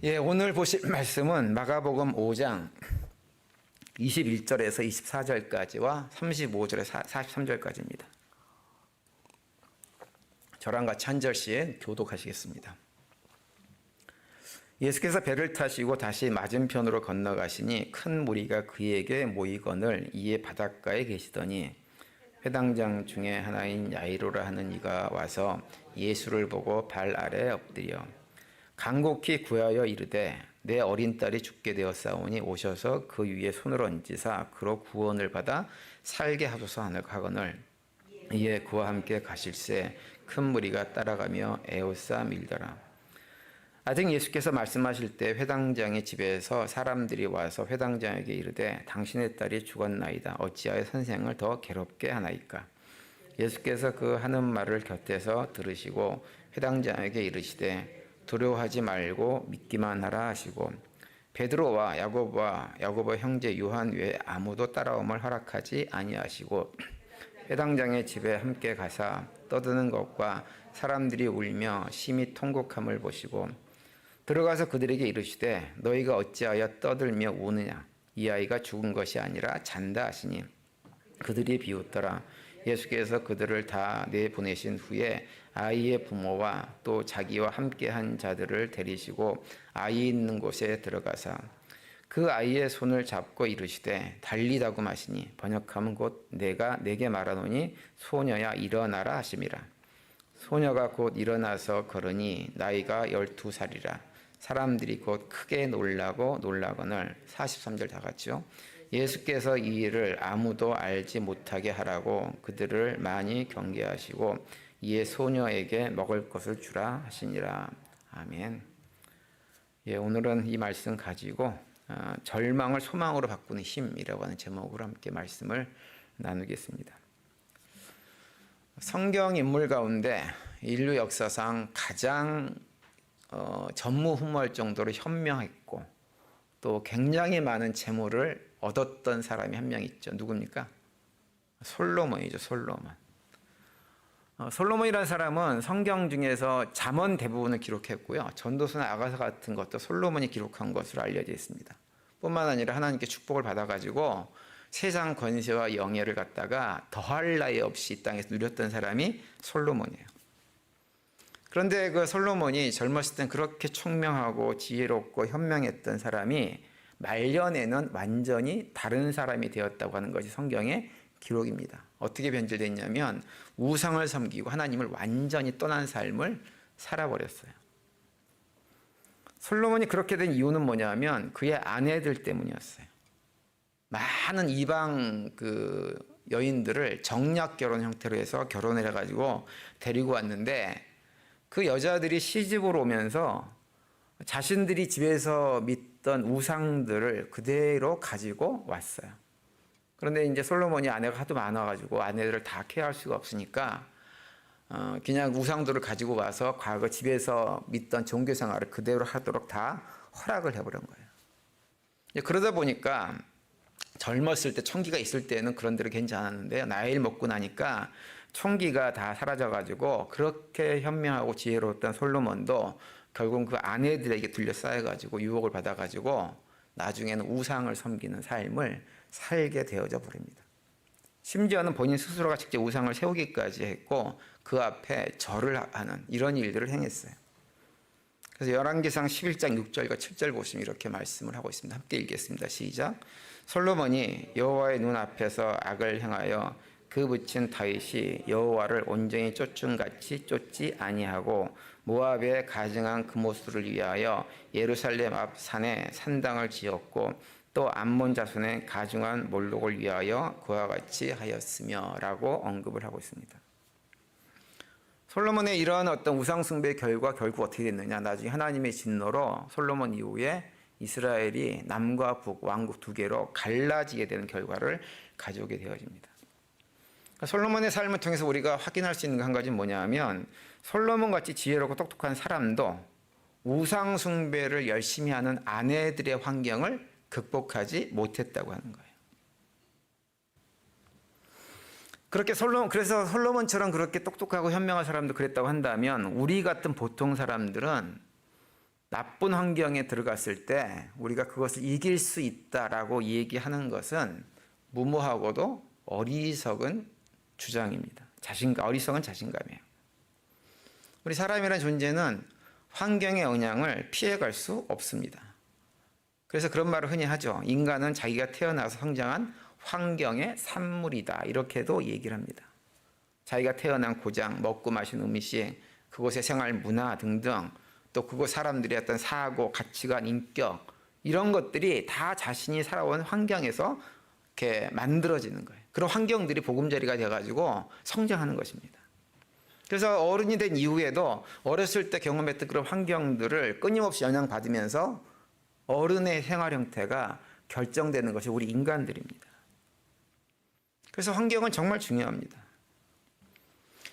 오늘 보실 말씀은 마가복음 5장 21절에서 24절까지와 35절에서 43절까지입니다. 저랑 같이 한 절씩 교독하시겠습니다. 예수께서 배를 타시고 다시 맞은편으로 건너가시니 큰 무리가 그에게 모이거늘 이에 바닷가에 계시더니 회당장 중에 하나인 야이로라 하는 이가 와서 예수를 보고 발 아래 엎드려 간곡히 구하여 이르되 내 어린 딸이 죽게 되었사오니 오셔서 그 위에 손을 얹으사 그로 구원을 받아 살게 하소서 하거늘 이에 그와 함께 가실새 큰 무리가 따라가며 에워싸 밀더라. 아직 예수께서 말씀하실 때 회당장의 집에서 사람들이 와서 회당장에게 이르되 당신의 딸이 죽었나이다. 어찌하여 선생을 더 괴롭게 하나이까? 예수께서 그 하는 말을 곁에서 들으시고 회당장에게 이르시되 두려워하지 말고 믿기만 하라 하시고 베드로와 야고보의 형제 요한 외에 아무도 따라옴을 허락하지 아니하시고 회당장의 집에 함께 가사 떠드는 것과 사람들이 울며 심히 통곡함을 보시고 들어가서 그들에게 이르시되 너희가 어찌하여 떠들며 우느냐? 이 아이가 죽은 것이 아니라 잔다 하시니 그들이 비웃더라. 예수께서 그들을 다 내보내신 후에 아이의 부모와 또 자기와 함께한 자들을 데리시고 아이 있는 곳에 들어가사 그 아이의 손을 잡고 이르시되 달리다고 하시니 번역하면 곧 내가 내게 말하노니 소녀야 일어나라 하심이라. 소녀가 곧 일어나서 걸으니 나이가 12살이라. 사람들이 곧 크게 놀라거늘 43절 다 같이요. 예수께서 이 일을 아무도 알지 못하게 하라고 그들을 많이 경계하시고 이에 소녀에게 먹을 것을 주라 하시니라. 아멘. 오늘은 이 말씀 가지고 절망을 소망으로 바꾸는 힘이라고 하는 제목으로 함께 말씀을 나누겠습니다. 성경 인물 가운데 인류 역사상 가장 전무후무할 정도로 현명했고 또 굉장히 많은 재물을 얻었던 사람이 한 명 있죠. 누굽니까? 솔로몬이죠. 솔로몬이라는 사람은 성경 중에서 잠언 대부분을 기록했고요. 전도서나 아가서 같은 것도 솔로몬이 기록한 것으로 알려져 있습니다. 뿐만 아니라 하나님께 축복을 받아가지고 세상 권세와 영예를 갖다가 더할 나위 없이 이 땅에서 누렸던 사람이 솔로몬이에요. 그런데 그 솔로몬이 젊었을 땐 그렇게 총명하고 지혜롭고 현명했던 사람이 말년에는 완전히 다른 사람이 되었다고 하는 것이 성경의 기록입니다. 어떻게 변질됐냐면 우상을 섬기고 하나님을 완전히 떠난 삶을 살아버렸어요. 솔로몬이 그렇게 된 이유는 뭐냐면 그의 아내들 때문이었어요. 많은 이방 여인들을 정략 결혼 형태로 해서 결혼을 해가지고 데리고 왔는데 그 여자들이 시집으로 오면서 자신들이 집에서 믿던 우상들을 그대로 가지고 왔어요. 그런데 이제 솔로몬이 아내가 하도 많아가지고 아내들을 다 케어할 수가 없으니까 그냥 우상들을 가지고 와서 과거 집에서 믿던 종교생활을 그대로 하도록 다 허락을 해버린 거예요. 그러다 보니까 젊었을 때 총기가 있을 때는 그런 대로 괜찮았는데 나이를 먹고 나니까 총기가 다 사라져가지고 그렇게 현명하고 지혜로웠던 솔로몬도 결국 그 아내들에게 둘러싸여가지고 유혹을 받아가지고 나중에는 우상을 섬기는 삶을 살게 되어져 버립니다. 심지어는 본인 스스로가 직접 우상을 세우기까지 했고 그 앞에 절을 하는 이런 일들을 행했어요. 그래서 열왕기상 11장 6절과 7절 보시면 이렇게 말씀을 하고 있습니다. 함께 읽겠습니다. 시작. 솔로몬이 여호와의 눈앞에서 악을 행하여 그 붙인 다윗이 여호와를 온전히 쫓음같이 쫓지 아니하고 모압에 가증한 금오수를 위하여 예루살렘 앞 산에 산당을 지었고 또 암몬 자손의 가증한 몰록을 위하여 그와 같이 하였으며 라고 언급을 하고 있습니다. 솔로몬의 이러한 어떤 우상숭배의 결과 결국 어떻게 됐느냐. 나중에 하나님의 진노로 솔로몬 이후에 이스라엘이 남과 북 왕국 두 개로 갈라지게 되는 결과를 가져오게 되어집니다. 솔로몬의 삶을 통해서 우리가 확인할 수 있는 한 가지는 뭐냐면 솔로몬같이 지혜롭고 똑똑한 사람도 우상숭배를 열심히 하는 아내들의 환경을 극복하지 못했다고 하는 거예요. 그래서 솔로몬처럼 그렇게 똑똑하고 현명한 사람도 그랬다고 한다면 우리 같은 보통 사람들은 나쁜 환경에 들어갔을 때 우리가 그것을 이길 수 있다라고 얘기하는 것은 무모하고도 어리석은 주장입니다. 어리석은 자신감이에요. 우리 사람이라는 존재는 환경의 영향을 피해갈 수 없습니다. 그래서 그런 말을 흔히 하죠. 인간은 자기가 태어나서 성장한 환경의 산물이다. 이렇게도 얘기를 합니다. 자기가 태어난 고장, 먹고 마신 음식, 그곳의 생활 문화 등등, 또 그곳 사람들의 어떤 사고, 가치관, 인격, 이런 것들이 다 자신이 살아온 환경에서 이렇게 만들어지는 거예요. 그런 환경들이 보금자리가 돼가지고 성장하는 것입니다. 그래서 어른이 된 이후에도 어렸을 때 경험했던 그런 환경들을 끊임없이 영향받으면서 어른의 생활 형태가 결정되는 것이 우리 인간들입니다. 그래서 환경은 정말 중요합니다.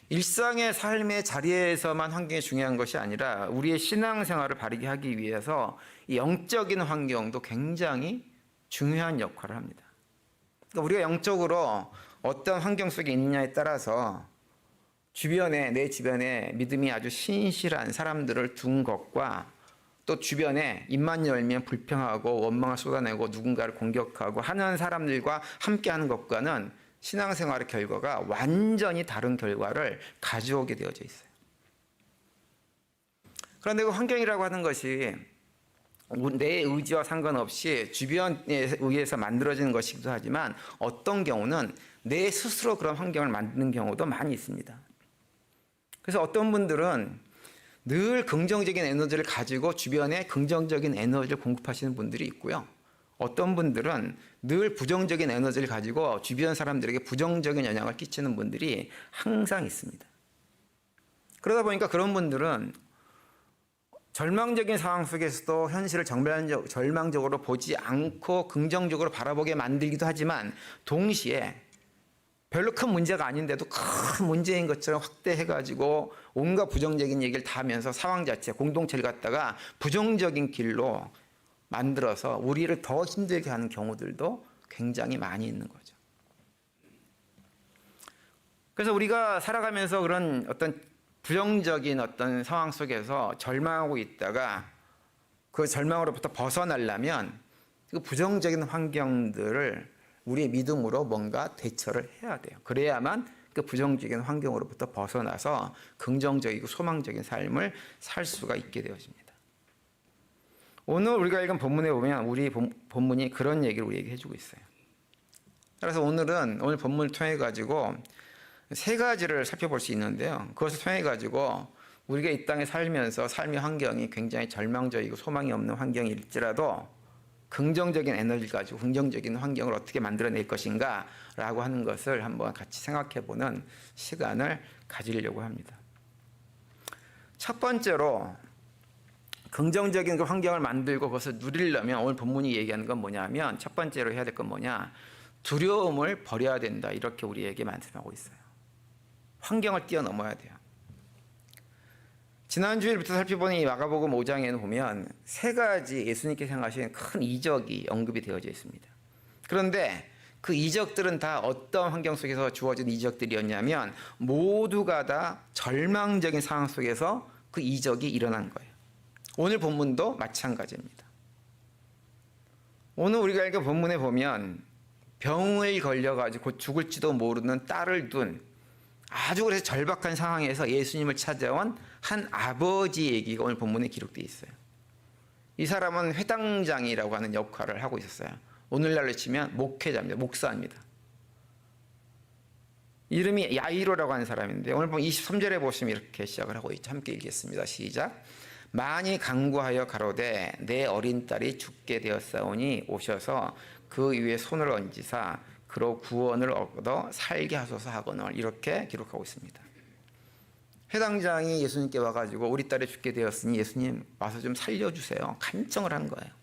일상의 삶의 자리에서만 환경이 중요한 것이 아니라 우리의 신앙생활을 바르게 하기 위해서 이 영적인 환경도 굉장히 중요한 역할을 합니다. 그러니까 우리가 영적으로 어떤 환경 속에 있느냐에 따라서 내 주변에 믿음이 아주 신실한 사람들을 둔 것과 또 주변에 입만 열면 불평하고 원망을 쏟아내고 누군가를 공격하고 하는 사람들과 함께하는 것과는 신앙생활의 결과가 완전히 다른 결과를 가져오게 되어져 있어요. 그런데 그 환경이라고 하는 것이 내 의지와 상관없이 주변에 의해서 만들어지는 것이기도 하지만 어떤 경우는 내 스스로 그런 환경을 만드는 경우도 많이 있습니다. 그래서 어떤 분들은 늘 긍정적인 에너지를 가지고 주변에 긍정적인 에너지를 공급하시는 분들이 있고요. 어떤 분들은 늘 부정적인 에너지를 가지고 주변 사람들에게 부정적인 영향을 끼치는 분들이 항상 있습니다. 그러다 보니까 그런 분들은 절망적인 상황 속에서도 현실을 절망적으로 보지 않고 긍정적으로 바라보게 만들기도 하지만 동시에 별로 큰 문제가 아닌데도 큰 문제인 것처럼 확대해가지고 온갖 부정적인 얘기를 다 하면서 상황 자체, 공동체를 갖다가 부정적인 길로 만들어서 우리를 더 힘들게 하는 경우들도 굉장히 많이 있는 거죠. 그래서 우리가 살아가면서 그런 어떤 부정적인 어떤 상황 속에서 절망하고 있다가 그 절망으로부터 벗어나려면 그 부정적인 환경들을 우리의 믿음으로 뭔가 대처를 해야 돼요. 그래야만 그 부정적인 환경으로부터 벗어나서 긍정적이고 소망적인 삶을 살 수가 있게 되어집니다. 오늘 우리가 읽은 본문에 보면 우리 본문이 그런 얘기를 우리에게 해주고 있어요. 그래서 오늘 본문을 통해 가지고 세 가지를 살펴볼 수 있는데요. 그것을 통해 가지고 우리가 이 땅에 살면서 삶의 환경이 굉장히 절망적이고 소망이 없는 환경일지라도 긍정적인 에너지를 가지고 긍정적인 환경을 어떻게 만들어낼 것인가 라고 하는 것을 한번 같이 생각해보는 시간을 가지려고 합니다. 첫 번째로 긍정적인 그 환경을 만들고 그것을 누리려면 오늘 본문이 얘기하는 건 뭐냐면 첫 번째로 해야 될 건 뭐냐, 두려움을 버려야 된다, 이렇게 우리에게 말씀하고 있어요. 환경을 뛰어넘어야 돼요. 지난주일부터 살펴보는 이 마가복음 5장에는 보면 세 가지 예수님께서 행하신 큰 이적이 언급이 되어져 있습니다. 그런데 그 이적들은 다 어떤 환경 속에서 주어진 이적들이었냐면 모두가 다 절망적인 상황 속에서 그 이적이 일어난 거예요. 오늘 본문도 마찬가지입니다. 오늘 우리가 읽은 본문에 보면 병을 걸려가지고 곧 죽을지도 모르는 딸을 둔 아주 그래서 절박한 상황에서 예수님을 찾아온 한 아버지 얘기가 오늘 본문에 기록되어 있어요. 이 사람은 회당장이라고 하는 역할을 하고 있었어요. 오늘날로 치면 목회자입니다. 목사입니다. 이름이 야이로라고 하는 사람인데 오늘 보면 23절에 보시면 이렇게 시작을 하고 있죠. 함께 읽겠습니다. 시작. 많이 간구하여 가로되 내 어린 딸이 죽게 되었사오니 오셔서 그 위에 손을 얹으사 그로 구원을 얻어 살게 하소서 하거늘, 이렇게 기록하고 있습니다. 회당장이 예수님께 와가지고 우리 딸이 죽게 되었으니 예수님 와서 좀 살려주세요, 간청을 한 거예요.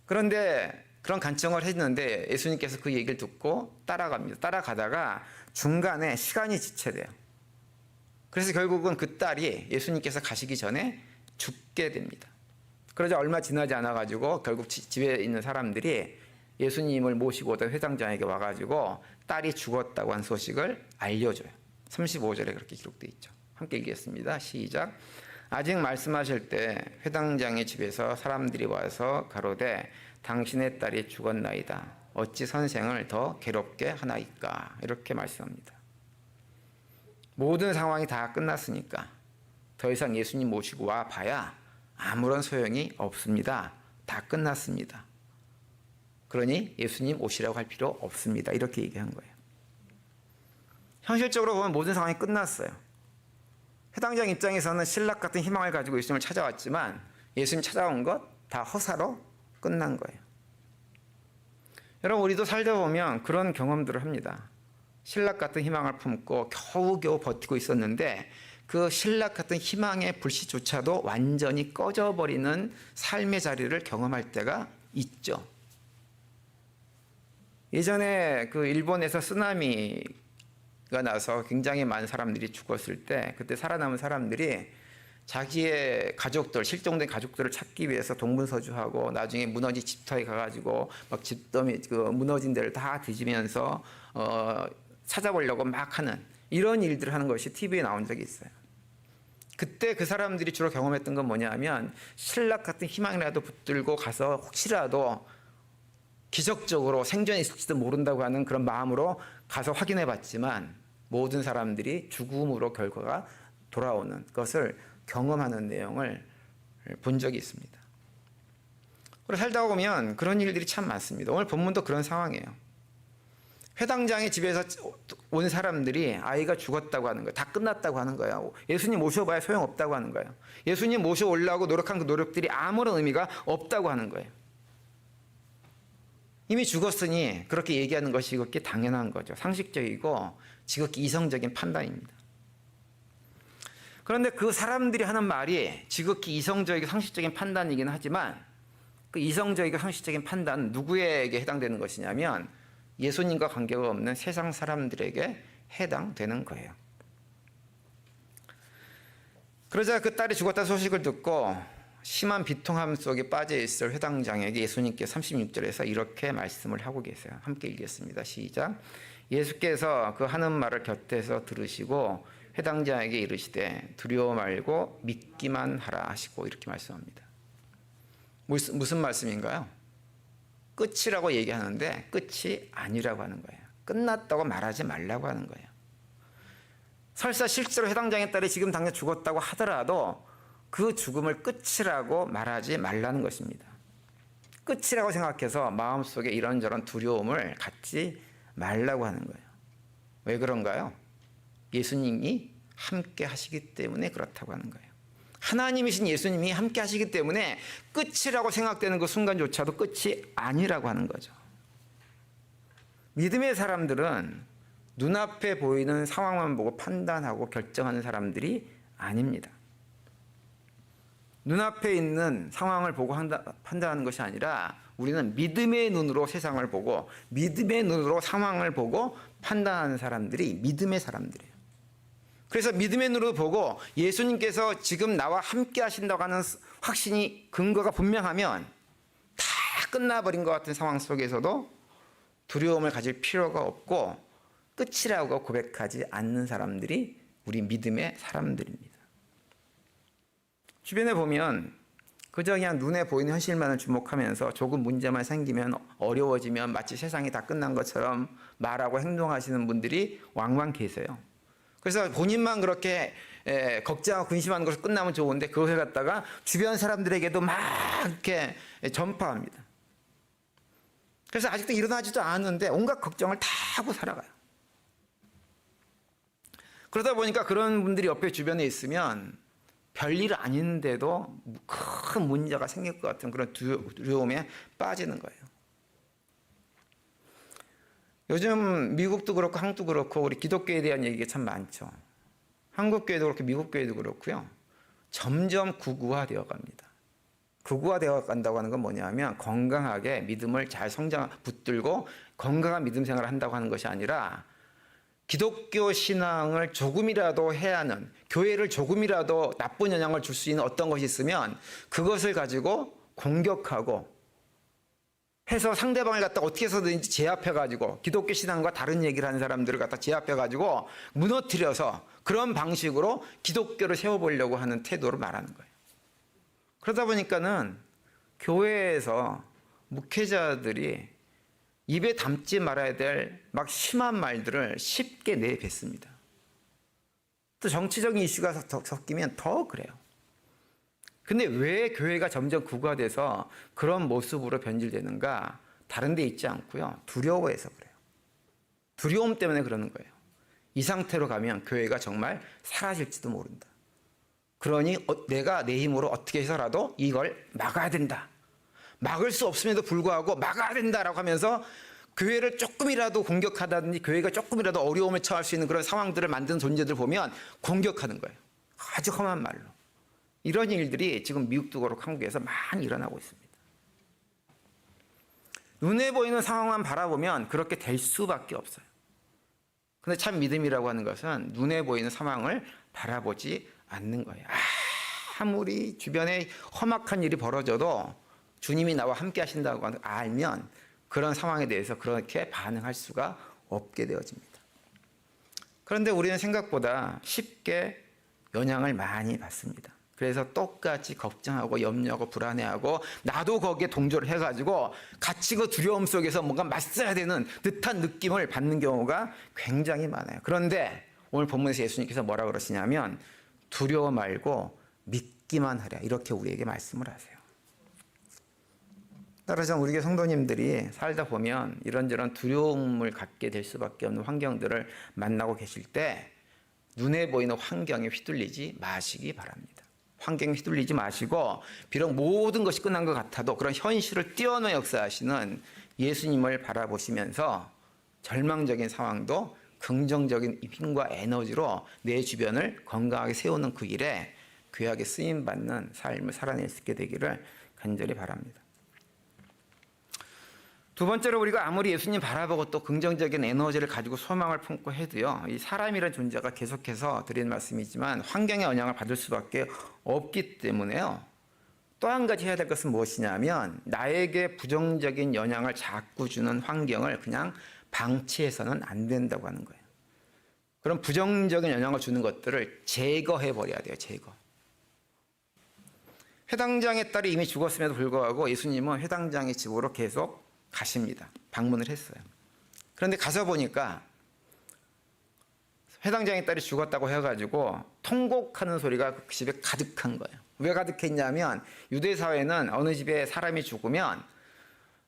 그런데 그런 간청을 했는데 예수님께서 그 얘기를 듣고 따라갑니다. 따라가다가 중간에 시간이 지체돼요. 그래서 결국은 그 딸이 예수님께서 가시기 전에 죽게 됩니다. 그러자 얼마 지나지 않아가지고 결국 집에 있는 사람들이 예수님을 모시고 오던 회당장에게 와가지고 딸이 죽었다고 한 소식을 알려줘요. 35절에 그렇게 기록되어 있죠. 함께 읽겠습니다. 시작. 아직 말씀하실 때 회당장의 집에서 사람들이 와서 가로되 당신의 딸이 죽었나이다. 어찌 선생을 더 괴롭게 하나이까? 이렇게 말씀합니다. 모든 상황이 다 끝났으니까 더 이상 예수님 모시고 와 봐야 아무런 소용이 없습니다. 다 끝났습니다. 그러니 예수님 오시라고 할 필요 없습니다. 이렇게 얘기한 거예요. 현실적으로 보면 모든 상황이 끝났어요. 회당장 입장에서는 신락 같은 희망을 가지고 예수님을 찾아왔지만 예수님 찾아온 것 다 허사로 끝난 거예요. 여러분, 우리도 살다 보면 그런 경험들을 합니다. 신락 같은 희망을 품고 겨우겨우 버티고 있었는데 그 신락 같은 희망의 불씨조차도 완전히 꺼져버리는 삶의 자리를 경험할 때가 있죠. 예전에 그 일본에서 쓰나미가 나서 굉장히 많은 사람들이 죽었을 때 그때 살아남은 사람들이 자기의 가족들, 실종된 가족들을 찾기 위해서 동분서주하고 나중에 무너진 집터에 가가지고 막 집더미 그 무너진 데를 다 뒤지면서 찾아보려고 막 하는 이런 일들을 하는 것이 TV에 나온 적이 있어요. 그때 그 사람들이 주로 경험했던 건 뭐냐면 신락 같은 희망이라도 붙들고 가서 혹시라도 기적적으로 생존이 있을지도 모른다고 하는 그런 마음으로 가서 확인해 봤지만 모든 사람들이 죽음으로 결과가 돌아오는 것을 경험하는 내용을 본 적이 있습니다. 그리고 살다 보면 그런 일들이 참 많습니다. 오늘 본문도 그런 상황이에요. 회당장의 집에서 온 사람들이 아이가 죽었다고 하는 거예요. 다 끝났다고 하는 거예요. 예수님 모셔봐야 소용없다고 하는 거예요. 예수님 모셔오려고 노력한 그 노력들이 아무런 의미가 없다고 하는 거예요. 이미 죽었으니 그렇게 얘기하는 것이 지극히 당연한 거죠. 상식적이고 지극히 이성적인 판단입니다. 그런데 그 사람들이 하는 말이 지극히 이성적이고 상식적인 판단이긴 하지만 그 이성적이고 상식적인 판단은 누구에게 해당되는 것이냐면 예수님과 관계가 없는 세상 사람들에게 해당되는 거예요. 그러자 그 딸이 죽었다는 소식을 듣고 심한 비통함 속에 빠져 있을 회당장에게 예수님께서 36절에서 이렇게 말씀을 하고 계세요. 함께 읽겠습니다. 시작. 예수께서 그 하는 말을 곁에서 들으시고 회당장에게 이르시되 두려워 말고 믿기만 하라 하시고 이렇게 말씀합니다. 무슨 말씀인가요? 끝이라고 얘기하는데 끝이 아니라고 하는 거예요. 끝났다고 말하지 말라고 하는 거예요. 설사 실제로 회당장의 딸이 지금 당장 죽었다고 하더라도 그 죽음을 끝이라고 말하지 말라는 것입니다. 끝이라고 생각해서 마음속에 이런저런 두려움을 갖지 말라고 하는 거예요. 왜 그런가요? 예수님이 함께 하시기 때문에 그렇다고 하는 거예요. 하나님이신 예수님이 함께 하시기 때문에 끝이라고 생각되는 그 순간조차도 끝이 아니라고 하는 거죠. 믿음의 사람들은 눈앞에 보이는 상황만 보고 판단하고 결정하는 사람들이 아닙니다. 눈앞에 있는 상황을 보고 판단하는 것이 아니라 우리는 믿음의 눈으로 세상을 보고 믿음의 눈으로 상황을 보고 판단하는 사람들이 믿음의 사람들이에요. 그래서 믿음의 눈으로 보고 예수님께서 지금 나와 함께 하신다고 하는 확신이 근거가 분명하면 다 끝나버린 것 같은 상황 속에서도 두려움을 가질 필요가 없고 끝이라고 고백하지 않는 사람들이 우리 믿음의 사람들입니다. 주변에 보면 그저 그냥 눈에 보이는 현실만을 주목하면서 조금 문제만 생기면 어려워지면 마치 세상이 다 끝난 것처럼 말하고 행동하시는 분들이 왕왕 계세요. 그래서 본인만 그렇게 걱정하고 근심하는 것이 끝나면 좋은데 그것을 갖다가 주변 사람들에게도 막 이렇게 전파합니다. 그래서 아직도 일어나지도 않았는데 온갖 걱정을 다 하고 살아가요. 그러다 보니까 그런 분들이 옆에 주변에 있으면 별일 아닌데도 큰 문제가 생길 것 같은 그런 두려움에 빠지는 거예요. 요즘 미국도 그렇고 한국도 그렇고 우리 기독교에 대한 얘기가 참 많죠. 한국 교회도 그렇고 미국 교회도 그렇고요. 점점 극우화되어 갑니다. 극우화되어 간다고 하는 건 뭐냐면 건강하게 믿음을 잘 붙들고 건강한 믿음 생활을 한다고 하는 것이 아니라 기독교 신앙을 조금이라도 해하는, 교회를 조금이라도 나쁜 영향을 줄 수 있는 어떤 것이 있으면 그것을 가지고 공격하고 해서 상대방을 갖다 어떻게 해서든지 제압해가지고 기독교 신앙과 다른 얘기를 하는 사람들을 갖다 제압해가지고 무너뜨려서 그런 방식으로 기독교를 세워보려고 하는 태도를 말하는 거예요. 그러다 보니까는 교회에서 목회자들이 입에 담지 말아야 될 막 심한 말들을 쉽게 내뱉습니다. 또 정치적인 이슈가 섞이면 더 그래요. 근데 왜 교회가 점점 극화돼서 그런 모습으로 변질되는가? 다른 데 있지 않고요. 두려워해서 그래요. 두려움 때문에 그러는 거예요. 이 상태로 가면 교회가 정말 사라질지도 모른다. 그러니 내가 내 힘으로 어떻게 해서라도 이걸 막아야 된다. 막을 수 없음에도 불구하고 막아야 된다라고 하면서 교회를 조금이라도 공격하다든지 교회가 조금이라도 어려움을 처할 수 있는 그런 상황들을 만든 존재들 보면 공격하는 거예요. 아주 험한 말로. 이런 일들이 지금 미국도 그렇고 한국에서 많이 일어나고 있습니다. 눈에 보이는 상황만 바라보면 그렇게 될 수밖에 없어요. 근데 참 믿음이라고 하는 것은 눈에 보이는 상황을 바라보지 않는 거예요. 아무리 주변에 험악한 일이 벌어져도 주님이 나와 함께 하신다고 알면 그런 상황에 대해서 그렇게 반응할 수가 없게 되어집니다. 그런데 우리는 생각보다 쉽게 영향을 많이 받습니다. 그래서 똑같이 걱정하고 염려하고 불안해하고 나도 거기에 동조를 해가지고 같이 그 두려움 속에서 뭔가 맞서야 되는 듯한 느낌을 받는 경우가 굉장히 많아요. 그런데 오늘 본문에서 예수님께서 뭐라 그러시냐면 두려워 말고 믿기만 하랴 이렇게 우리에게 말씀을 하세요. 따라서 우리 성도님들이 살다 보면 이런저런 두려움을 갖게 될 수밖에 없는 환경들을 만나고 계실 때 눈에 보이는 환경에 휘둘리지 마시기 바랍니다. 환경에 휘둘리지 마시고 비록 모든 것이 끝난 것 같아도 그런 현실을 뛰어넘어 역사하시는 예수님을 바라보시면서 절망적인 상황도 긍정적인 힘과 에너지로 내 주변을 건강하게 세우는 그 일에 귀하게 쓰임받는 삶을 살아낼 수 있게 되기를 간절히 바랍니다. 두 번째로 우리가 아무리 예수님 바라보고 또 긍정적인 에너지를 가지고 소망을 품고 해도요, 이 사람이라는 존재가 계속해서 드리는 말씀이지만 환경의 영향을 받을 수밖에 없기 때문에요. 또 한 가지 해야 될 것은 무엇이냐면 나에게 부정적인 영향을 자꾸 주는 환경을 그냥 방치해서는 안 된다고 하는 거예요. 그런 부정적인 영향을 주는 것들을 제거해 버려야 돼요. 제거. 회당장의 딸이 이미 죽었음에도 불구하고 예수님은 회당장의 집으로 계속 가십니다. 방문을 했어요. 그런데 가서 보니까 회당장의 딸이 죽었다고 해가지고 통곡하는 소리가 그 집에 가득한 거예요. 왜 가득했냐면 유대 사회는 어느 집에 사람이 죽으면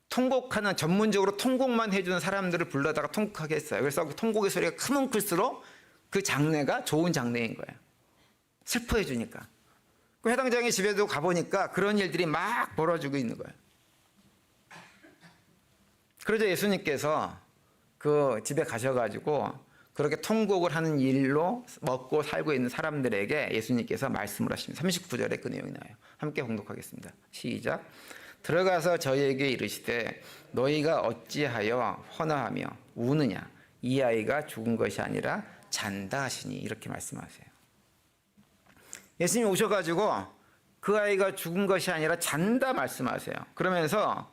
통곡하는 전문적으로 통곡만 해주는 사람들을 불러다가 통곡하게 했어요. 그래서 그 통곡의 소리가 크면 클수록 그 장례가 좋은 장례인 거예요. 슬퍼해 주니까. 그 회당장의 집에도 가보니까 그런 일들이 막 벌어지고 있는 거예요. 그러자 예수님께서 그 집에 가셔가지고 그렇게 통곡을 하는 일로 먹고 살고 있는 사람들에게 예수님께서 말씀을 하십니다. 39절에 그 내용이 나와요. 함께 봉독하겠습니다. 시작. 들어가서 저희에게 이르시되 너희가 어찌하여 헌화하며 우느냐 이 아이가 죽은 것이 아니라 잔다 하시니 이렇게 말씀하세요. 예수님이 오셔가지고 그 아이가 죽은 것이 아니라 잔다 말씀하세요. 그러면서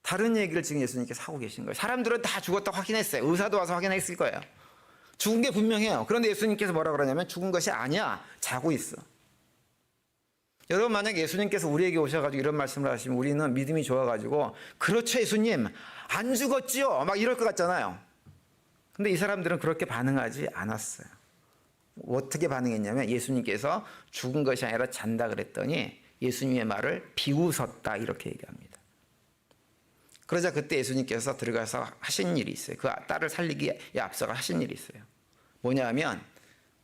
다른 얘기를 지금 예수님께서 하고 계신 거예요. 사람들은 다 죽었다고 확인했어요. 의사도 와서 확인했을 거예요. 죽은 게 분명해요. 그런데 예수님께서 뭐라 그러냐면 죽은 것이 아니야. 자고 있어. 여러분 만약에 예수님께서 우리에게 오셔가지고 이런 말씀을 하시면 우리는 믿음이 좋아가지고 그렇죠 예수님 안 죽었지요 막 이럴 것 같잖아요. 근데 이 사람들은 그렇게 반응하지 않았어요. 어떻게 반응했냐면 예수님께서 죽은 것이 아니라 잔다 그랬더니 예수님의 말을 비웃었다 이렇게 얘기합니다. 그러자 그때 예수님께서 들어가서 하신 일이 있어요. 그 딸을 살리기에 앞서가 하신 일이 있어요. 뭐냐면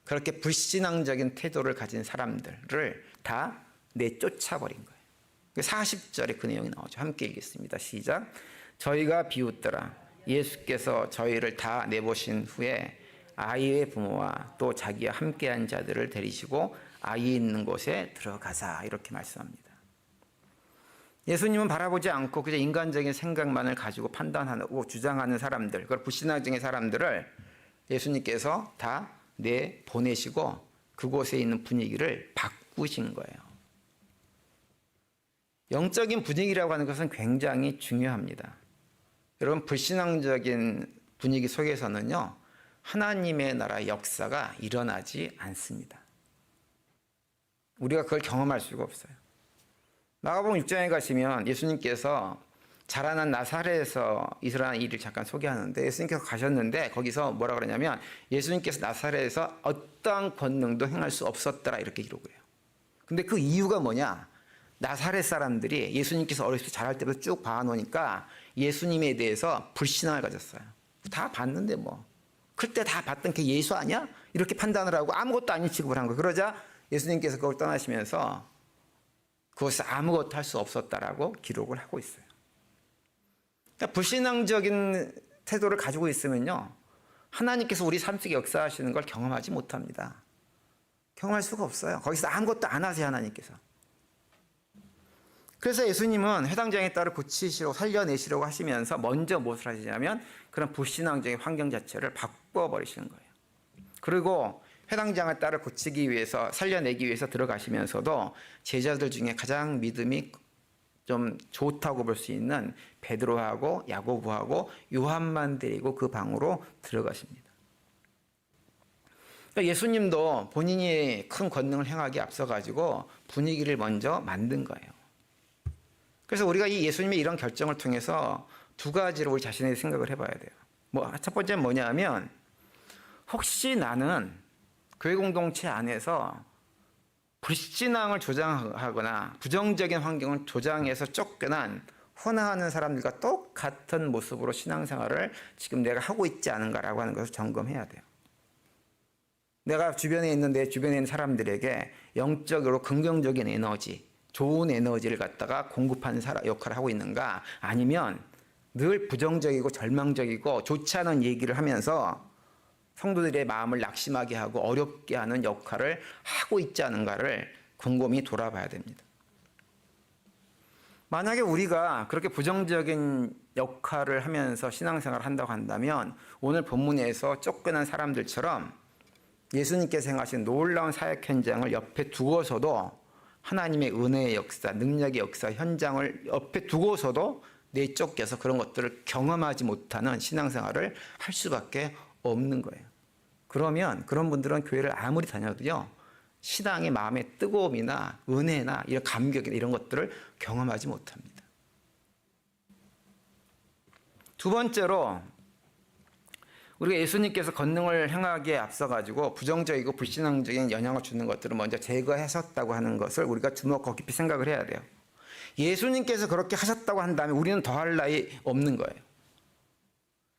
그렇게 불신앙적인 태도를 가진 사람들을 다 내쫓아버린 거예요. 40절에 그 내용이 나오죠. 함께 읽겠습니다. 시작. 저희가 비웃더라. 예수께서 저희를 다 내보신 후에 아이의 부모와 또 자기와 함께한 자들을 데리시고 아이 있는 곳에 들어가자 이렇게 말씀합니다. 예수님은 바라보지 않고 그저 인간적인 생각만을 가지고 판단하고 주장하는 사람들, 그걸 불신앙적인 사람들을 예수님께서 다 내보내시고 그곳에 있는 분위기를 바꾸신 거예요. 영적인 분위기라고 하는 것은 굉장히 중요합니다. 여러분 불신앙적인 분위기 속에서는요. 하나님의 나라의 역사가 일어나지 않습니다. 우리가 그걸 경험할 수가 없어요. 마가복음 6장에 가시면 예수님께서 자라난 나사렛에서 일어난 일을 잠깐 소개하는데, 예수님께서 가셨는데 거기서 뭐라 그러냐면 예수님께서 나사렛에서 어떠한 권능도 행할 수 없었더라 이렇게 기록을 해요. 근데 그 이유가 뭐냐? 나사렛 사람들이 예수님께서 어렸을 때 자랄 때부터 쭉 봐놓으니까 예수님에 대해서 불신앙을 가졌어요. 다 봤는데 뭐 클 때 다 봤던 게 예수 아니야? 이렇게 판단을 하고 아무것도 아닌 취급을 한 거예요. 그러자 예수님께서 그걸 떠나시면서 그것을 아무것도 할 수 없었다라고 기록을 하고 있어요. 그러니까 불신앙적인 태도를 가지고 있으면요, 하나님께서 우리 삶 속에 역사하시는 걸 경험하지 못합니다. 경험할 수가 없어요. 거기서 아무것도 안 하세요, 하나님께서. 그래서 예수님은 회당장의 딸을 고치시려고 살려내시려고 하시면서 먼저 무엇을 하시냐면 그런 불신앙적인 환경 자체를 바꿔버리시는 거예요. 그리고 회당장의 딸을 고치기 위해서, 살려내기 위해서 들어가시면서도 제자들 중에 가장 믿음이 좀 좋다고 볼 수 있는 베드로하고 야고보하고 요한만 데리고 그 방으로 들어가십니다. 그러니까 예수님도 본인이 큰 권능을 행하기에 앞서가지고 분위기를 먼저 만든 거예요. 그래서 우리가 이 예수님의 이런 결정을 통해서 두 가지로 우리 자신에게 생각을 해봐야 돼요. 첫 번째는 뭐냐면, 혹시 나는 교회 공동체 안에서 불신앙을 조장하거나 부정적인 환경을 조장해서 쫓겨난 혼화하는 사람들과 똑같은 모습으로 신앙생활을 지금 내가 하고 있지 않은가라고 하는 것을 점검해야 돼요. 내가 주변에 있는 내 주변에 있는 사람들에게 영적으로 긍정적인 에너지, 좋은 에너지를 갖다가 공급하는 역할을 하고 있는가, 아니면 늘 부정적이고 절망적이고 좋지 않은 얘기를 하면서 성도들의 마음을 낙심하게 하고 어렵게 하는 역할을 하고 있지 않은가를 곰곰이 돌아봐야 됩니다. 만약에 우리가 그렇게 부정적인 역할을 하면서 신앙생활을 한다고 한다면 오늘 본문에서 쫓겨난 사람들처럼 예수님께서 행하신 놀라운 사역 현장을 옆에 두고서도, 하나님의 은혜의 역사, 능력의 역사 현장을 옆에 두고서도 내쫓겨서 그런 것들을 경험하지 못하는 신앙생활을 할 수밖에 없는 거예요. 그러면 그런 분들은 교회를 아무리 다녀도요, 신앙의 마음의 뜨거움이나 은혜나 이런 감격이나 이런 것들을 경험하지 못합니다. 두 번째로, 우리가 예수님께서 권능을 행하기에 앞서가지고 부정적이고 불신앙적인 영향을 주는 것들을 먼저 제거하셨다고 하는 것을 우리가 주목하고 깊이 생각을 해야 돼요. 예수님께서 그렇게 하셨다고 한다면 우리는 더할 나위 없는 거예요.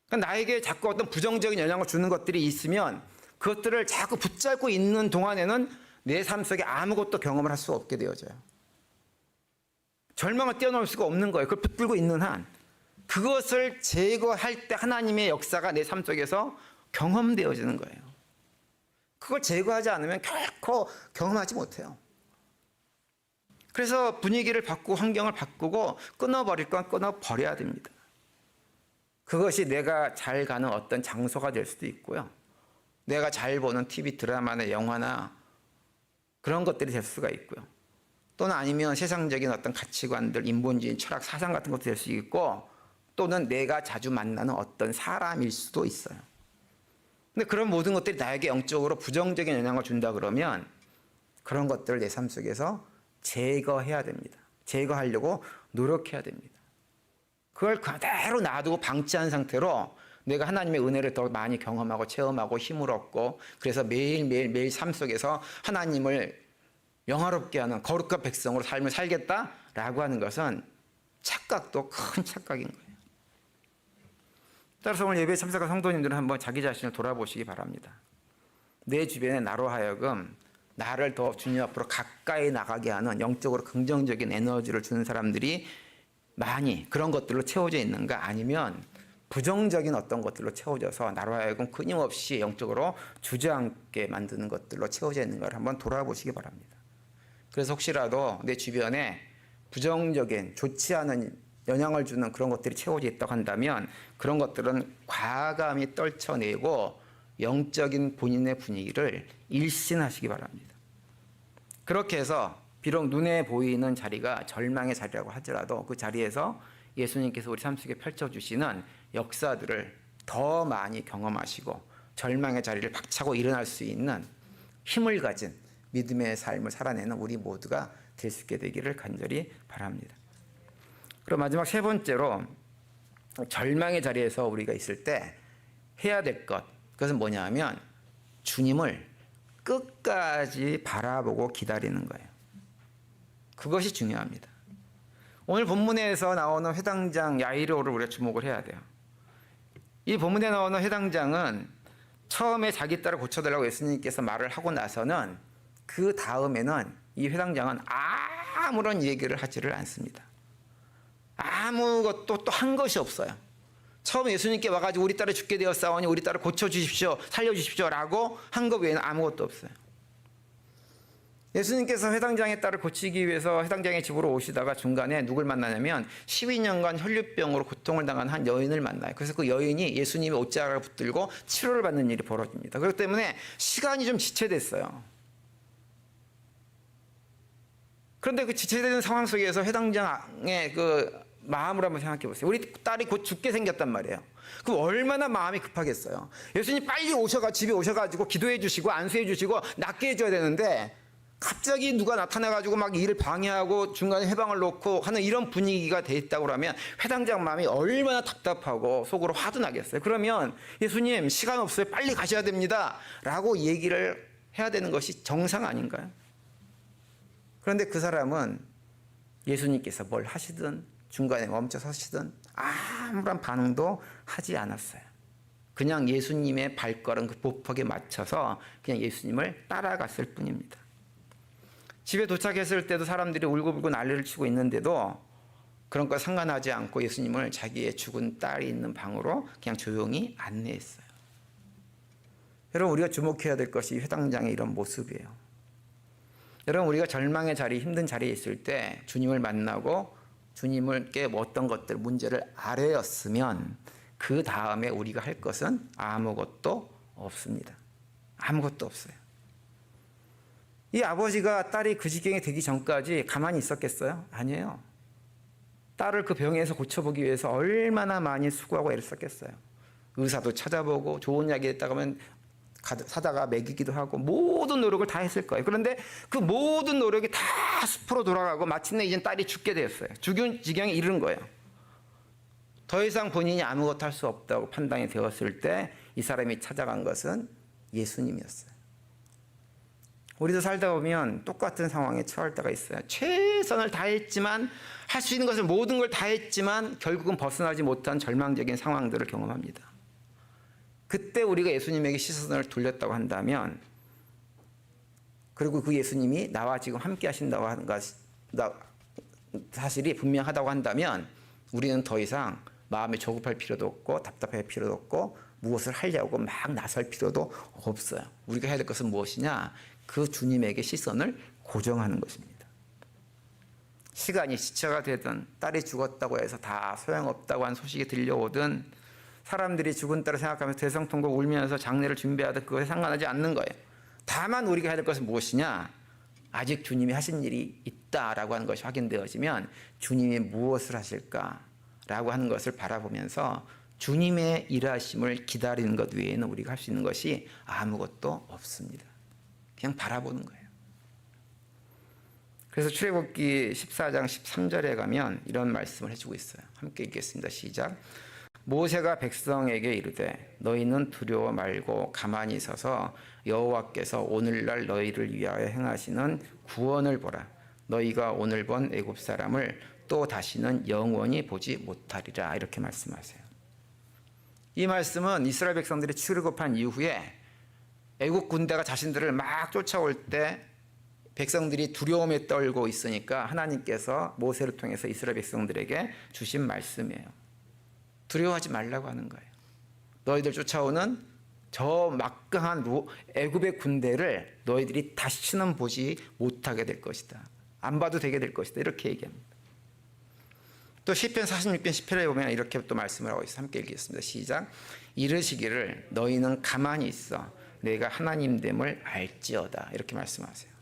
그러니까 나에게 자꾸 어떤 부정적인 영향을 주는 것들이 있으면 그것들을 자꾸 붙잡고 있는 동안에는 내 삶 속에 아무것도 경험을 할 수 없게 되어져요. 절망을 뛰어넘을 수가 없는 거예요. 그걸 붙들고 있는 한. 그것을 제거할 때 하나님의 역사가 내 삶 속에서 경험되어지는 거예요. 그걸 제거하지 않으면 결코 경험하지 못해요. 그래서 분위기를 바꾸고 환경을 바꾸고 끊어버릴 건 끊어버려야 됩니다. 그것이 내가 잘 가는 어떤 장소가 될 수도 있고요, 내가 잘 보는 TV 드라마나 영화나 그런 것들이 될 수가 있고요, 또는 아니면 세상적인 어떤 가치관들, 인본주의, 철학, 사상 같은 것도 될 수 있고, 또는 내가 자주 만나는 어떤 사람일 수도 있어요. 근데 그런 모든 것들이 나에게 영적으로 부정적인 영향을 준다 그러면 그런 것들을 내 삶 속에서 제거해야 됩니다. 제거하려고 노력해야 됩니다. 그걸 그대로 놔두고 방치한 상태로 내가 하나님의 은혜를 더 많이 경험하고 체험하고 힘을 얻고, 그래서 매일 삶 속에서 하나님을 영화롭게 하는 거룩한 백성으로 삶을 살겠다라고 하는 것은 착각도 큰 착각인 거예요. 따라서 오늘 예배에 참석한 성도님들은 한번 자기 자신을 돌아보시기 바랍니다. 내 주변에 나로 하여금 나를 더 주님 앞으로 가까이 나가게 하는 영적으로 긍정적인 에너지를 주는 사람들이 많이 그런 것들로 채워져 있는가, 아니면 부정적인 어떤 것들로 채워져서 나로 하여금 끊임없이 영적으로 주저앉게 만드는 것들로 채워져 있는가를 한번 돌아보시기 바랍니다. 그래서 혹시라도 내 주변에 부정적인, 좋지 않은 영향을 주는 그런 것들이 채워져 있다고 한다면 그런 것들은 과감히 떨쳐내고 영적인 본인의 분위기를 일신하시기 바랍니다. 그렇게 해서 비록 눈에 보이는 자리가 절망의 자리라고 하더라도 그 자리에서 예수님께서 우리 삶 속에 펼쳐주시는 역사들을 더 많이 경험하시고 절망의 자리를 박차고 일어날 수 있는 힘을 가진 믿음의 삶을 살아내는 우리 모두가 될 수 있게 되기를 간절히 바랍니다. 그리고 마지막 세 번째로 절망의 자리에서 우리가 있을 때 해야 될 것, 그것은 뭐냐 하면 주님을 끝까지 바라보고 기다리는 거예요. 그것이 중요합니다. 오늘 본문에서 나오는 회당장 야이로를 우리가 주목을 해야 돼요. 이 본문에 나오는 회당장은 처음에 자기 딸을 고쳐달라고 예수님께서 말을 하고 나서는 그 다음에는 이 회당장은 아무런 얘기를 하지를 않습니다. 아무것도 또 한 것이 없어요. 처음 예수님께 와가지고 우리 딸이 죽게 되었사오니 우리 딸을 고쳐주십시오, 살려주십시오 라고 한 것 외에는 아무것도 없어요. 예수님께서 회당장의 딸을 고치기 위해서 회당장의 집으로 오시다가 중간에 누굴 만나냐면 12년간 혈류병으로 고통을 당한 한 여인을 만나요. 그래서 그 여인이 예수님의 옷자락을 붙들고 치료를 받는 일이 벌어집니다. 그렇기 때문에 시간이 좀 지체됐어요. 그런데 그 지체되는 상황 속에서 회당장의 그 마음을 한번 생각해 보세요. 우리 딸이 곧 죽게 생겼단 말이에요. 그럼 얼마나 마음이 급하겠어요. 예수님 빨리 집에 오셔가지고 기도해 주시고 안수해 주시고 낫게 해줘야 되는데 갑자기 누가 나타나가지고 막 일을 방해하고 중간에 해방을 놓고 하는 이런 분위기가 돼 있다고 하면 회당장 마음이 얼마나 답답하고 속으로 화도 나겠어요. 그러면 예수님 시간 없어요. 빨리 가셔야 됩니다. 라고 얘기를 해야 되는 것이 정상 아닌가요? 그런데 그 사람은 예수님께서 뭘 하시든 중간에 멈춰 서시든 아무런 반응도 하지 않았어요. 그냥 예수님의 발걸음 그 보폭에 맞춰서 그냥 예수님을 따라갔을 뿐입니다. 집에 도착했을 때도 사람들이 울고불고 난리를 치고 있는데도 그런 거 상관하지 않고 예수님을 자기의 죽은 딸이 있는 방으로 그냥 조용히 안내했어요. 여러분, 우리가 주목해야 될 것이 회당장의 이런 모습이에요. 여러분, 우리가 절망의 자리, 힘든 자리에 있을 때 주님을 만나고 주님께 어떤 것들, 문제를 아뢰었으면 그 다음에 우리가 할 것은 아무것도 없습니다. 아무것도 없어요. 이 아버지가 딸이 그 지경에 되기 전까지 가만히 있었겠어요? 아니에요. 딸을 그 병에서 고쳐보기 위해서 얼마나 많이 수고하고 애를 썼겠어요. 의사도 찾아보고 좋은 약이 있다고 하면 사다가 먹이기도 하고 모든 노력을 다 했을 거예요. 그런데 그 모든 노력이 다 수포로 돌아가고 마침내 이제 딸이 죽게 되었어요. 죽은 지경에 이른 거예요. 더 이상 본인이 아무것도 할 수 없다고 판단이 되었을 때 이 사람이 찾아간 것은 예수님이었어요. 우리도 살다 보면 똑같은 상황에 처할 때가 있어요. 최선을 다했지만 할 수 있는 것을 모든 걸 다했지만 결국은 벗어나지 못한 절망적인 상황들을 경험합니다. 그때 우리가 예수님에게 시선을 돌렸다고 한다면, 그리고 그 예수님이 나와 지금 함께 하신다고 하는 사실이 분명하다고 한다면 우리는 더 이상 마음에 조급할 필요도 없고 답답할 필요도 없고 무엇을 하려고 막 나설 필요도 없어요. 우리가 해야 될 것은 무엇이냐? 그 주님에게 시선을 고정하는 것입니다. 시간이 지체가 되든 딸이 죽었다고 해서 다 소용없다고 하는 소식이 들려오든 사람들이 죽은 딸을 생각하면서 대성통곡 울면서 장례를 준비하듯 그것에 상관하지 않는 거예요. 다만 우리가 해야 될 것은 무엇이냐? 아직 주님이 하신 일이 있다라고 하는 것이 확인되어지면 주님이 무엇을 하실까라고 하는 것을 바라보면서 주님의 일하심을 기다리는 것 외에는 우리가 할 수 있는 것이 아무것도 없습니다. 그냥 바라보는 거예요. 그래서 출애굽기 14장 13절에 가면 이런 말씀을 해주고 있어요. 함께 읽겠습니다. 시작. 모세가 백성에게 이르되 너희는 두려워 말고 가만히 서서 여호와께서 오늘날 너희를 위하여 행하시는 구원을 보라. 너희가 오늘 본 애굽 사람을 또 다시는 영원히 보지 못하리라. 이렇게 말씀하세요. 이 말씀은 이스라엘 백성들이 출애굽한 이후에 애국 군대가 자신들을 막 쫓아올 때 백성들이 두려움에 떨고 있으니까 하나님께서 모세를 통해서 이스라엘 백성들에게 주신 말씀이에요. 두려워하지 말라고 하는 거예요. 너희들 쫓아오는 저 막강한 애굽의 군대를 너희들이 다시는 보지 못하게 될 것이다. 안 봐도 되게 될 것이다. 이렇게 얘기합니다. 또 시편 46편 10편에 보면 이렇게 또 말씀을 하고 있어요. 함께 읽겠습니다. 시작. 이르시기를 너희는 가만히 있어 내가 하나님됨을 알지어다. 이렇게 말씀하세요.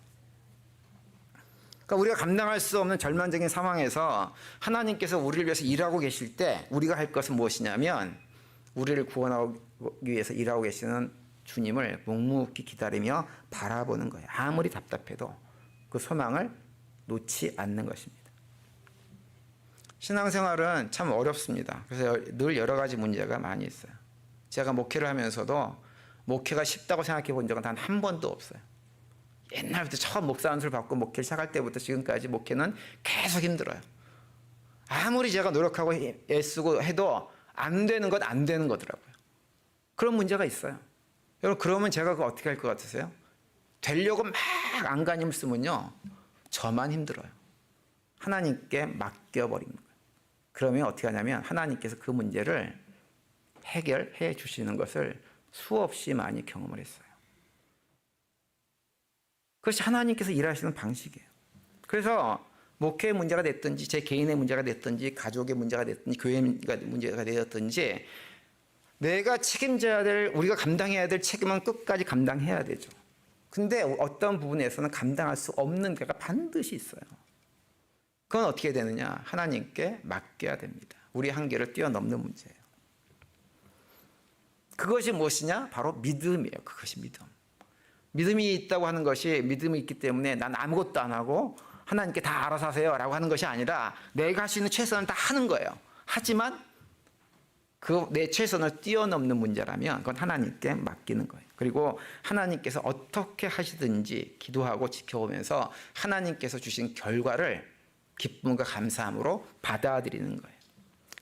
그러니까 우리가 감당할 수 없는 절망적인 상황에서 하나님께서 우리를 위해서 일하고 계실 때 우리가 할 것은 무엇이냐면 우리를 구원하기 위해서 일하고 계시는 주님을 묵묵히 기다리며 바라보는 거예요. 아무리 답답해도 그 소망을 놓지 않는 것입니다. 신앙생활은 참 어렵습니다. 그래서 늘 여러 가지 문제가 많이 있어요. 제가 목회를 하면서도 목회가 쉽다고 생각해 본 적은 단 한 번도 없어요. 옛날부터 처음 목사 안수를 받고 목회를 시작할 때부터 지금까지 목회는 계속 힘들어요. 아무리 제가 노력하고 애쓰고 해도 안 되는 건 안 되는 거더라고요. 그런 문제가 있어요. 여러분, 그러면 제가 그거 어떻게 할 것 같으세요? 되려고 막 안간힘을 쓰면요, 저만 힘들어요. 하나님께 맡겨버리는 거예요. 그러면 어떻게 하냐면 하나님께서 그 문제를 해결해 주시는 것을 수없이 많이 경험을 했어요. 그것이 하나님께서 일하시는 방식이에요. 그래서 목회의 문제가 됐든지 제 개인의 문제가 됐든지 가족의 문제가 됐든지 교회의 문제가 되었든지 내가 책임져야 될, 우리가 감당해야 될 책임은 끝까지 감당해야 되죠. 근데 어떤 부분에서는 감당할 수 없는 데가 반드시 있어요. 그건 어떻게 되느냐? 하나님께 맡겨야 됩니다. 우리 한계를 뛰어넘는 문제예요. 그것이 무엇이냐? 바로 믿음이에요. 그것이 믿음. 믿음이 있다고 하는 것이, 믿음이 있기 때문에 난 아무것도 안 하고 하나님께 다 알아서 하세요 라고 하는 것이 아니라 내가 할 수 있는 최선을 다 하는 거예요. 하지만 그 내 최선을 뛰어넘는 문제라면 그건 하나님께 맡기는 거예요. 그리고 하나님께서 어떻게 하시든지 기도하고 지켜보면서 하나님께서 주신 결과를 기쁨과 감사함으로 받아들이는 거예요.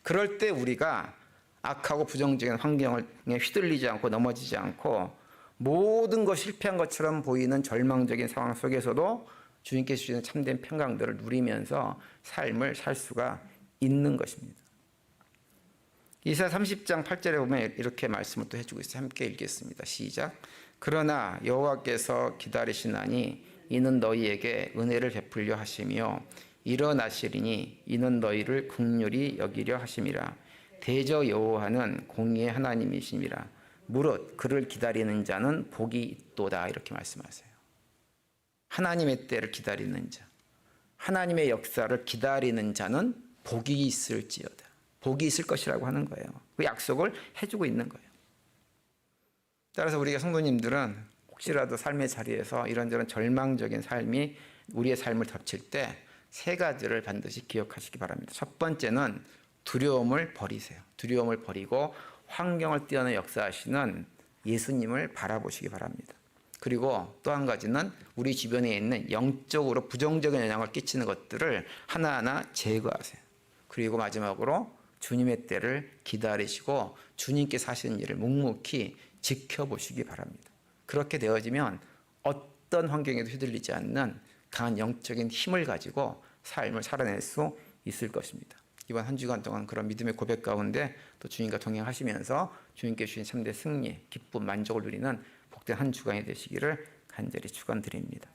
그럴 때 우리가 악하고 부정적인 환경에 휘둘리지 않고 넘어지지 않고 모든 것이 실패한 것처럼 보이는 절망적인 상황 속에서도 주님께서 주시는 참된 평강들을 누리면서 삶을 살 수가 있는 것입니다. 이사야 30장 8절에 보면 이렇게 말씀을 또 해주고 있어요. 함께 읽겠습니다. 시작. 그러나 여호와께서 기다리시나니 이는 너희에게 은혜를 베풀려 하시며 일어나시리니 이는 너희를 긍휼히 여기려 하심이라. 대저 여호와는 공의의 하나님이심이라. 무릇 그를 기다리는 자는 복이 있도다. 이렇게 말씀하세요. 하나님의 때를 기다리는 자, 하나님의 역사를 기다리는 자는 복이 있을지어다. 복이 있을 것이라고 하는 거예요. 그 약속을 해주고 있는 거예요. 따라서 우리가 성도님들은 혹시라도 삶의 자리에서 이런저런 절망적인 삶이 우리의 삶을 덮칠 때 세 가지를 반드시 기억하시기 바랍니다. 첫 번째는 두려움을 버리세요. 두려움을 버리고 환경을 뛰어넘어 역사하시는 예수님을 바라보시기 바랍니다. 그리고 또 한 가지는 우리 주변에 있는 영적으로 부정적인 영향을 끼치는 것들을 하나하나 제거하세요. 그리고 마지막으로 주님의 때를 기다리시고 주님께서 하시는 일을 묵묵히 지켜보시기 바랍니다. 그렇게 되어지면 어떤 환경에도 휘둘리지 않는 강한 영적인 힘을 가지고 삶을 살아낼 수 있을 것입니다. 이번 한 주간 동안 그런 믿음의 고백 가운데 또 주님과 동행하시면서 주님께 주신 참된 승리, 기쁨, 만족을 누리는 복된 한 주간이 되시기를 간절히 축원드립니다.